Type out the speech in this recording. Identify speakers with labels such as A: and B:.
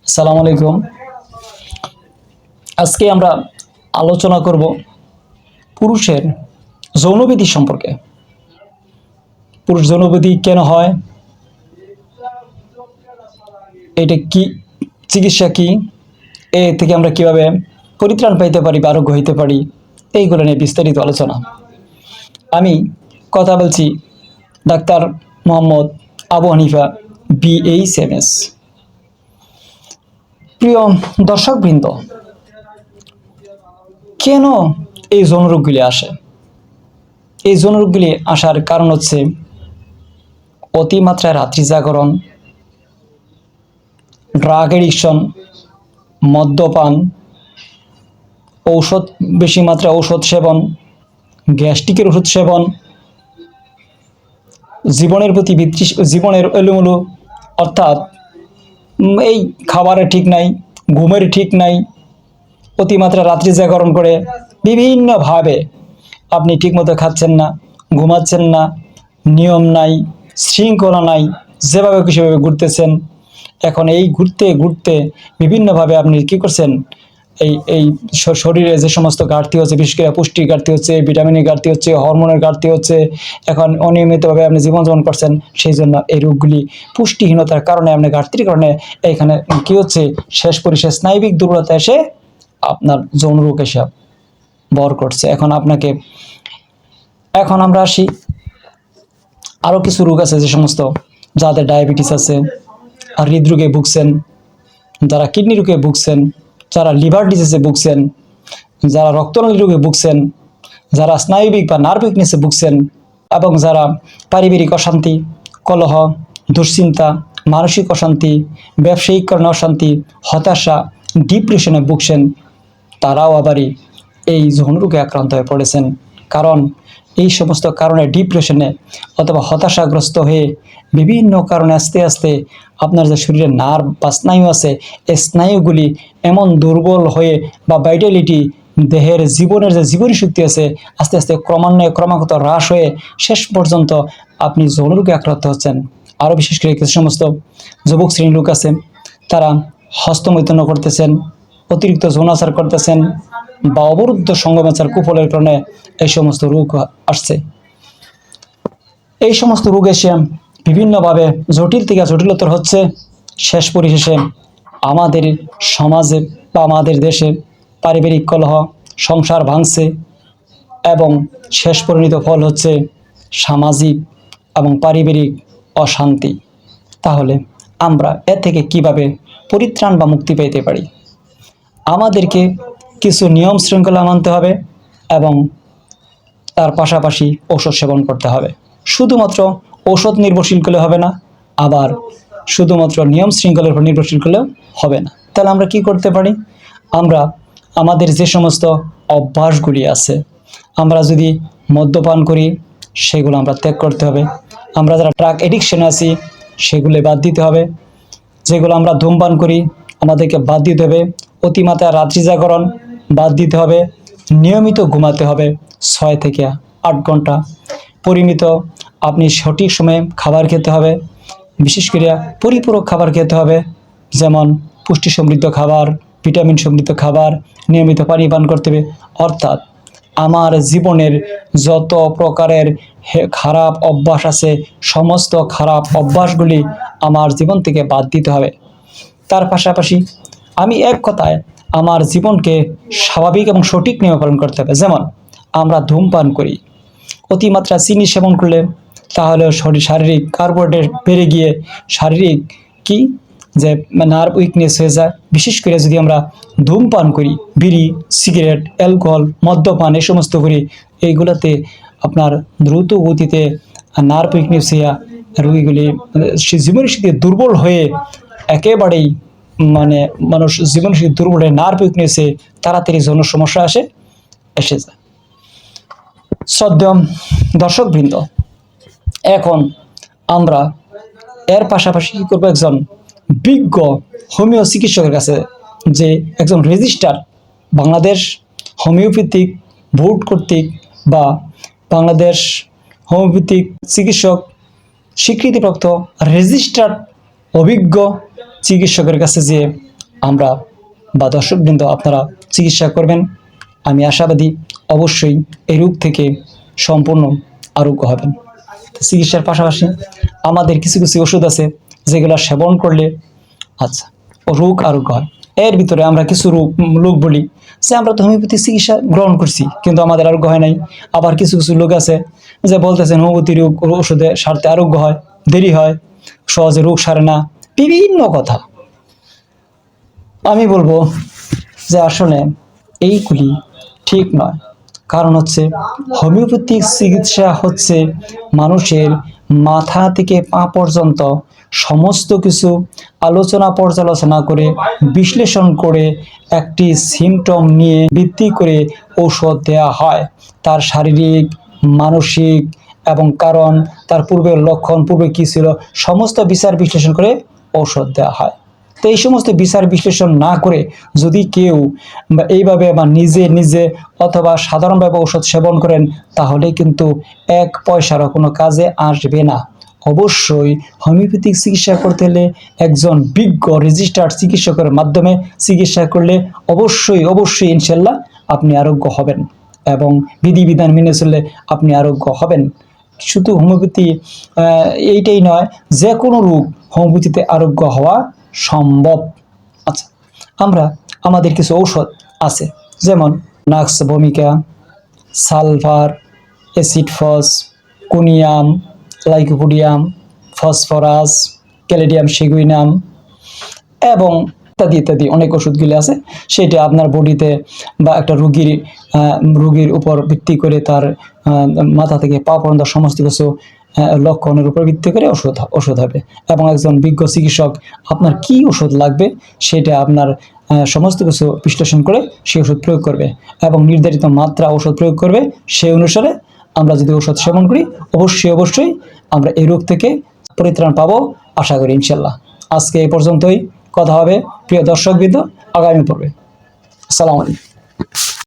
A: আসসালামু আলাইকুম। আজকে আমরা আলোচনা করব পুরুষের যৌনবিধি সম্পর্কে। পুরুষ যৌনবিধি কেন হয়, এটা কি, চিকিৎসা কি, এ থেকে আমরা কিভাবে পরিত্রাণ পাইতে পারি বা আরোগ্য হইতে পারি, এইগুলো নিয়ে বিস্তারিত আলোচনা। আমি কথা বলছি ডাক্তার মোহাম্মদ আবু হানিফা, BHMS। প্রিয় দর্শকবৃন্দ, কেন এই যৌনরোগগুলি আসে? এই যৌনরোগগুলি আসার কারণ হচ্ছে অতিমাত্রায় রাত্রি জাগরণ, ড্রাগ এডিকশন, মদ্যপান, ঔষধ, বেশি মাত্রায় ঔষধ সেবন, গ্যাস্ট্রিকের ওষুধ সেবন, জীবনের প্রতি জীবনের এলোমেলো, অর্থাৎ এই খাবারের ঠিক নাই, ঘুমের ঠিক নাই, অতিমাত্রা রাত্রি জাগরণ করে বিভিন্নভাবে আপনি ঠিকমতো খাচ্ছেন না, ঘুমাচ্ছেন না, নিয়ম নাই, শৃঙ্খলা নাই, যেভাবে সেভাবে ঘুরতেছেন। এখন এই ঘুরতে ঘুরতে বিভিন্নভাবে আপনি কী করছেন, এই এই শরীরে যে সমস্ত ঘাটতি হচ্ছে, বিশেষ করে পুষ্টির ঘাটতি হচ্ছে, ভিটামিনের ঘাটতি হচ্ছে, হরমোনের ঘাটতি হচ্ছে, এখন অনিয়মিতভাবে আপনি জীবনযাপন করছেন, সেই জন্য এই রোগগুলি পুষ্টিহীনতার কারণে, আপনি ঘাটতির কারণে এইখানে কী হচ্ছে, শেষ পরিশেষ স্নায়বিক দুর্বলতা এসে আপনার যৌন রোগ এসে বর করছে। এখন আমরা আসি, আরও কিছু রোগ আছে, যে সমস্ত যাদের ডায়াবেটিস আছে, আর হৃদরোগে ভুগছেন, যারা কিডনি রোগে ভুগছেন, যারা লিভার ডিজিজে ভুগছেন, যারা রক্তনালী রোগে ভুগছেন, যারা স্নায়বিক বা নার্ভ উইকনেসে ভুগছেন, এবং যারা পারিবারিক অশান্তি, কলহ, দুশ্চিন্তা, মানসিক অশান্তি, ব্যবসায়িক কারণে অশান্তি, হতাশা, ডিপ্রেশনে ভুগছেন, তারাও আবারই এই যৌন রোগে আক্রান্ত হয়ে পড়েছেন। কারণ এই সমস্ত কারণে ডিপ্রেশনে অথবা হতাশাগ্রস্ত হয়ে বিভিন্ন কারণে আস্তে আস্তে আপনার যে শরীরে নার্ভ বা স্নায়ু আছে, এই স্নায়ুগুলি এমন দুর্বল হয়ে বা ভাইটালিটি, দেহের জীবনের যে জীবনী শক্তি আছে, আস্তে আস্তে ক্রমাগত হ্রাস হয়ে শেষ পর্যন্ত আপনি যৌন রোগে আক্রান্ত হচ্ছেন। আরও বিশেষ করে কিছু সমস্ত যুবক শ্রেণীর লোক আছে, তারা হস্তমৈথুন করতেছেন, অতিরিক্ত যৌনাচার করতেছেন, বা অবরুদ্ধ সঙ্গমাচার কুফলের কারণে এই সমস্ত রোগ আসছে। এই সমস্ত রোগ এসে বিভিন্নভাবে জটিল থেকে জটিলতর হচ্ছে। শেষ পরিশেষে আমাদের সমাজে বা আমাদের দেশে পারিবারিক কলহ, সংসার ভাঙছে, এবং শেষ পরিণত ফল হচ্ছে সামাজিক এবং পারিবারিক অশান্তি। তাহলে আমরা এ থেকে কিভাবে পরিত্রাণ বা মুক্তি পেতে পারি? আমাদেরকে কিছু নিয়ম শৃঙ্খলা মানতে হবে, এবং তার পাশাপাশি ঔষধ সেবন করতে হবে। শুধুমাত্র ঔষধ নির্ভরশীল করলে হবে না, আবার শুধুমাত্র নিয়ম শৃঙ্খলার উপর নির্ভরশীল করলেও হবে না। তাহলে আমরা কি করতে পারি? আমরা আমাদের যে সমস্ত অভ্যাসগুলি আছে, আমরা যদি মদ্যপান করি, সেগুলো আমরা ত্যাগ করতে হবে। আমরা যারা ড্রাগ এডিকশনে আছি, সেগুলো বাদ দিতে হবে। যেগুলো আমরা ধূমপান করি, আমাদেরকে বাদ দিতে হবে। অতিমাত্রা রাত্রি জাগরণ বাদ দিতে হবে। নিয়মিত ঘুমাতে হবে 6 থেকে 8 ঘন্টা। পরিমিত আপনি সঠিক সময়ে খাবার খেতে হবে, বিশেষ করে পরিপূরক খাবার খেতে হবে, যেমন পুষ্টি সমৃদ্ধ খাবার, ভিটামিন সমৃদ্ধ খাবার, নিয়মিত পানি পান করতে হবে। অর্থাৎ আমার জীবনের যত প্রকারের খারাপ অভ্যাস আছে, সমস্ত খারাপ অভ্যাসগুলি আমার জীবন থেকে বাদ দিতে হবে। তার পাশাপাশি আমি এক কথায় আমার জীবনকে স্বাভাবিক এবং সঠিক নিয়মে পালন করতে হবে। যেমন আমরা ধূমপান করি, অতিমাত্রা চিনি সেবন করলে তাহলে শারীরিক কার্বোহাইড্রেট বেড়ে গিয়ে শারীরিক কি যে নার্ভ উইকনেস হয়ে যায়। বিশেষ করে যদি আমরা ধূমপান করি, বিড়ি, সিগারেট, অ্যালকোহল, মদ্যপান, এই সমস্ত করি, এইগুলোতে আপনার দ্রুত গতিতে নার্ভ উইকনেস হইয়া রোগীগুলি জীবনশক্তি দুর্বল হয়ে একেবারেই মানুষ জীবনশক্তি দুর্বল হয়ে নার্ভ উইকনেসে তাড়াতাড়ি যৌন সমস্যা এসে যায়। শ্রদ্ধেয় দর্শকবৃন্দ, এখন আমরা এর পাশাপাশি কী করবো? একজন বিজ্ঞ হোমিও চিকিৎসকের কাছে, যে একজন রেজিস্টার বাংলাদেশ হোমিওপ্যাথিক বোর্ড কর্তৃক বা বাংলাদেশ হোমিওপ্যাথিক চিকিৎসক স্বীকৃতিপ্রাপ্ত রেজিস্টার্ড অভিজ্ঞ চিকিৎসকের কাছে যে আমরা বা দর্শকবৃন্দ আপনারা চিকিৎসা করবেন, আমি আশাবাদী অবশ্যই এই রোগ থেকে সম্পূর্ণ আরোগ্য হবেন। চিকিৎসার পাশাপাশি আমাদের কিছু কিছু ওষুধ আছে যেগুলো সেবন করলে আচ্ছা রোগ আরোগ্য হয়। এর ভিতরে আমরা কিছু লোক বলি যে আমরা তো হোমিওপ্যাথি চিকিৎসা গ্রহণ করছি কিন্তু আমাদের আরোগ্য হয় নাই। আবার কিছু কিছু লোক আছে যে বলতেছেন হোমিওপ্যাথি রোগ ওষুধে সারতে আরোগ্য হয়, দেরি হয়, সহজে রোগ সারে না, বিভিন্ন কথা। আমি বলবো যে আসলে এইগুলি ঠিক নয়। কারণ হচ্ছে হোমিওপ্যাথিক চিকিৎসা হচ্ছে মানুষের মাথা থেকে পা পর্যন্ত সমস্ত কিছু আলোচনা পর্যালোচনা করে বিশ্লেষণ করে একটি সিমটম নিয়ে ভিত্তি করে ঔষধ দেওয়া হয়। তার শারীরিক, মানসিক এবং কারণ, তার পূর্বের লক্ষণ, পূর্বে কী ছিল, সমস্ত বিচার বিশ্লেষণ করে ঔষধ দেওয়া হয়। তো এই সমস্ত বিচার বিশ্লেষণ না করে যদি কেউ এইভাবে বা নিজে নিজে অথবা সাধারণভাবে ঔষধ সেবন করেন তাহলে কিন্তু এক পয়সারও কোনো কাজে আসবে না। অবশ্যই হোমিওপ্যাথিক চিকিৎসা করতে হলে একজন বিজ্ঞ রেজিস্টার্ড চিকিৎসকের মাধ্যমে চিকিৎসা করলে অবশ্যই অবশ্যই ইনশাল্লাহ আপনি আরোগ্য হবেন এবং বিধিবিধান মেনে চললে আপনি আরোগ্য হবেন। শুধু হোমিওপ্যাথি এইটাই নয়, যে কোনো রোগ হোমিওপ্যাথিতে আরোগ্য হওয়া সম্ভব। আচ্ছা, আমরা আমাদের কিছু ঔষধ আছে যেমন nux vomica, sulphur, acid phos, conium, lycopodium, phosphorus, caladium seguinum এবং ইত্যাদি ইত্যাদি অনেক ওষুধগুলি আছে। সেটা আপনার বডিতে বা একটা রোগীর উপর ভিত্তি করে তার মাথা থেকে পা পর্যন্ত সমস্ত কিছু লক্ষণের উপর ভিত্তি করে ওষুধ হবে এবং একজন বিজ্ঞ চিকিৎসক আপনার কি ওষুধ লাগবে সেটা আপনার সমস্ত কিছু বিশ্লেষণ করে সেই ওষুধ প্রয়োগ করবে এবং নির্ধারিত মাত্রা ওষুধ প্রয়োগ করবে। সেই অনুসারে আমরা যদি ওষুধ সেবন করি অবশ্যই অবশ্যই আমরা এই রোগ থেকে পরিত্রাণ পাবো আশা করি ইনশাল্লাহ। আজকে এই পর্যন্তই, কথা হবে প্রিয় দর্শকবৃন্দ আগামী পর্বে। আসসালামু আলাইকুম।